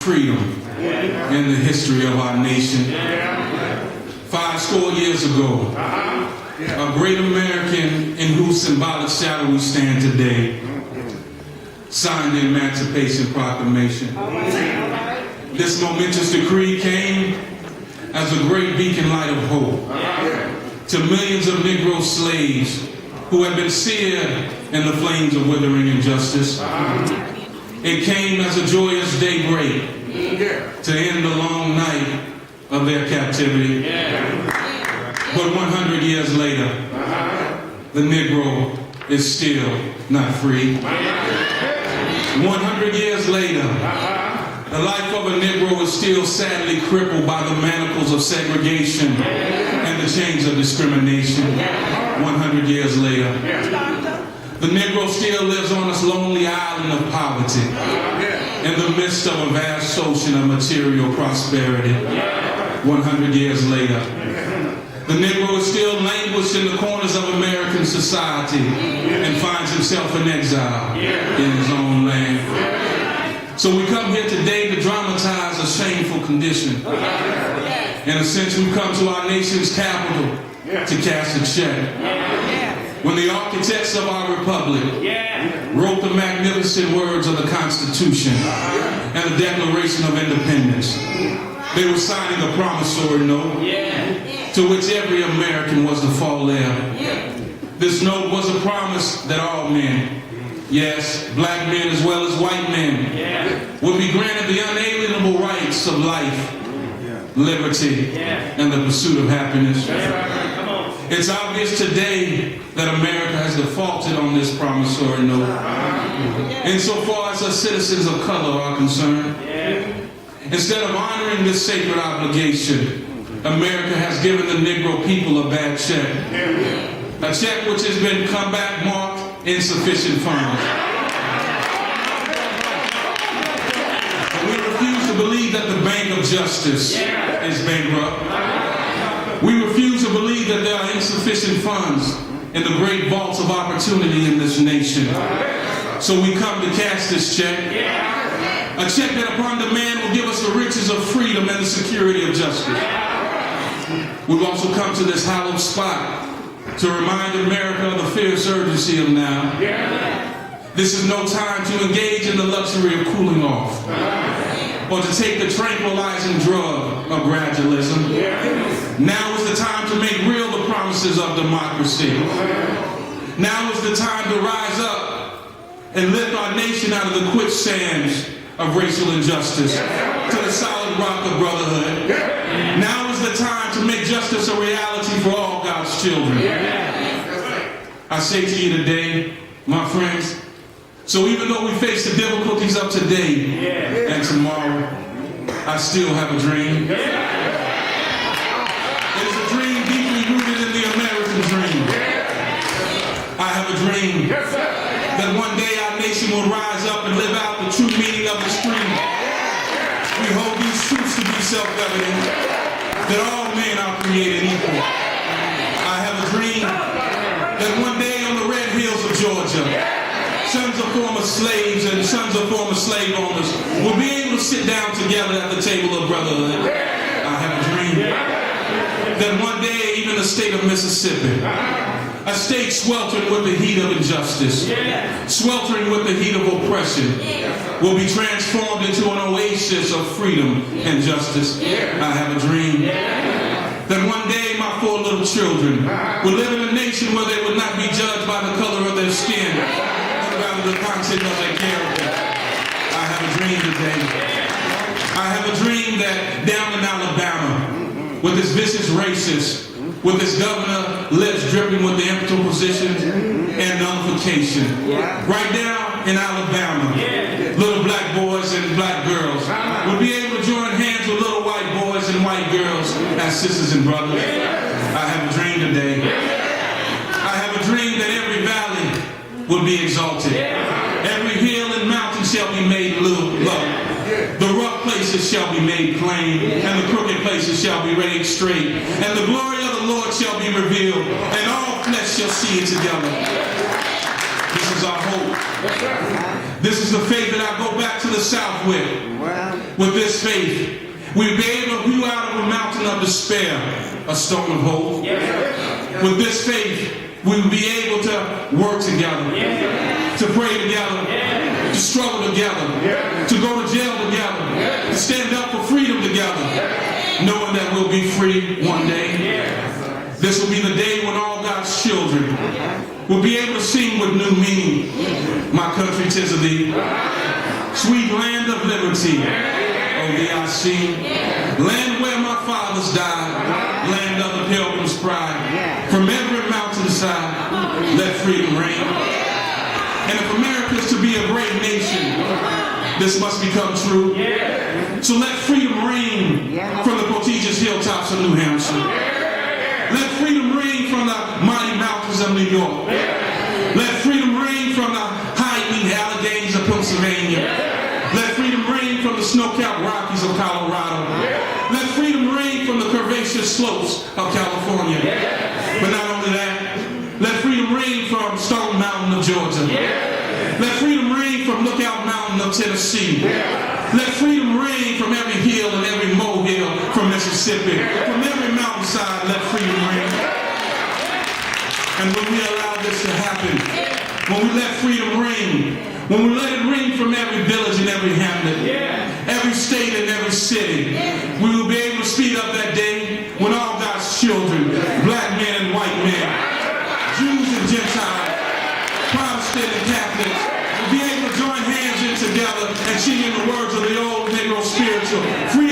freedom in the history of our nation. 50 years ago, a great American in whose symbolic shadow we stand today signed the Emancipation Proclamation. This momentous decree came as a great beacon light of hope to millions of Negro slaves who had been seared in the flames of withering injustice. It came as a joyous daybreak to end the long night of their captivity. But 100 years later, the Negro is still not free. 100 years later, the life of a Negro is still sadly crippled by the manacles of segregation and the chains of discrimination. 100 years later, the Negro still lives on this lonely island of poverty in the midst of a vast ocean of material prosperity. 100 years later, the Negro is still languished in the corners of American society and finds himself in exile in his own land. So we come here today to dramatize a shameful condition. In a sense, we come to our nation's capital to cast a check. When the architects of our republic wrote the magnificent words of the Constitution and the Declaration of Independence, they were signing a promissory note to which every American was to fall heir. This note was a promise that all men, yes, black men as well as white men, would be granted the unalienable rights of life, liberty, and the pursuit of happiness. It's obvious today that America has defaulted on this promissory note, insofar as us citizens of color are concerned. Instead of honoring this sacred obligation, America has given the Negro people a bad check. A check which has been come back marked insufficient funds. We refuse to believe that the Bank of Justice is bankrupt. We refuse to believe that there are insufficient funds in the great vaults of opportunity in this nation. So we come to cash this check. A check that upon demand will give us the riches of freedom and the security of justice. We've also come to this hallowed spot to remind America of the fierce urgency of now. This is no time to engage in the luxury of cooling off or to take the tranquilizing drug of gradualism. Now is the time to make real the promises of democracy. Now is the time to rise up and lift our nation out of the quicksands of racial injustice to the solid rock of brotherhood. Now is the time to make justice a reality for all God's children. I say to you today, my friends, so even though we face the difficulties of today and tomorrow, I still have a dream. It is a dream deeply rooted in the American dream. I have a dream that one day our nation will rise up and live out the true meaning of its creed. We hold these truths to be self-evident, that all men are created equal. I have a dream that one day on the red hills of Georgia, sons of former slaves and sons of former slave owners will be able to sit down together at the table of brotherhood. I have a dream that one day even the state of Mississippi, a state sweltering with the heat of injustice, sweltering with the heat of oppression, will be transformed into an oasis of freedom and justice. I have a dream that one day my 4 little children will live in a nation where they would not be judged by the color of their skin, but rather the content of their character. I have a dream today. I have a dream that down in Alabama, with its vicious racists, with its governor lips dripping with the impotent positions and nullification. Right now in Alabama, little black boys and black girls will be able to join hands with little white boys and white girls as sisters and brothers. I have a dream today. I have a dream that every valley will be exalted. Every hill and mountain shall be made low. The rough places shall be made plain, and the crooked places shall be made straight. And the glory of the Lord shall be revealed, and all flesh shall see it together. This is is our hope. This is the faith that I go back to the South with. With this faith, we'll be able to hew out of a mountain of despair a stone of hope. With this faith, we will be able to work together, to pray together, to struggle together, to go to jail together, to stand up for freedom together, knowing that we'll be free one day. This will be the day when all God's children will be able to sing with new meaning. My country, 'tis of thee, sweet land of liberty. Oh, thee I sing, land where my fathers died, land of the pilgrim's pride. From every mountainside, let freedom reign. And if America is to be a great nation, this must become true. So let freedom reign from the prestigious hilltops of New Hampshire. Let freedom reign from the mighty mountains of New York. Let freedom reign from the high-wing Alleghanies of Pennsylvania. Let freedom reign from the snow-capped Rockies of Colorado. Let freedom reign from the curvaceous slopes of California. But not only that, let freedom reign from Stone Mountain of Georgia. Let freedom reign from Lookout Mountain of Tennessee. Let freedom reign from every hill and every molehill from Mississippi. From every mountainside, let freedom reign. And when we allow this to happen, when we let freedom reign, when we let it ring from every village and every hamlet, every state and every city, we will be able to speed up that day when all God's children, black men and white men, Jews and Gentiles, Protestant and Catholics, will be able to join hands in together and sing in the words of the old Negro spiritual, free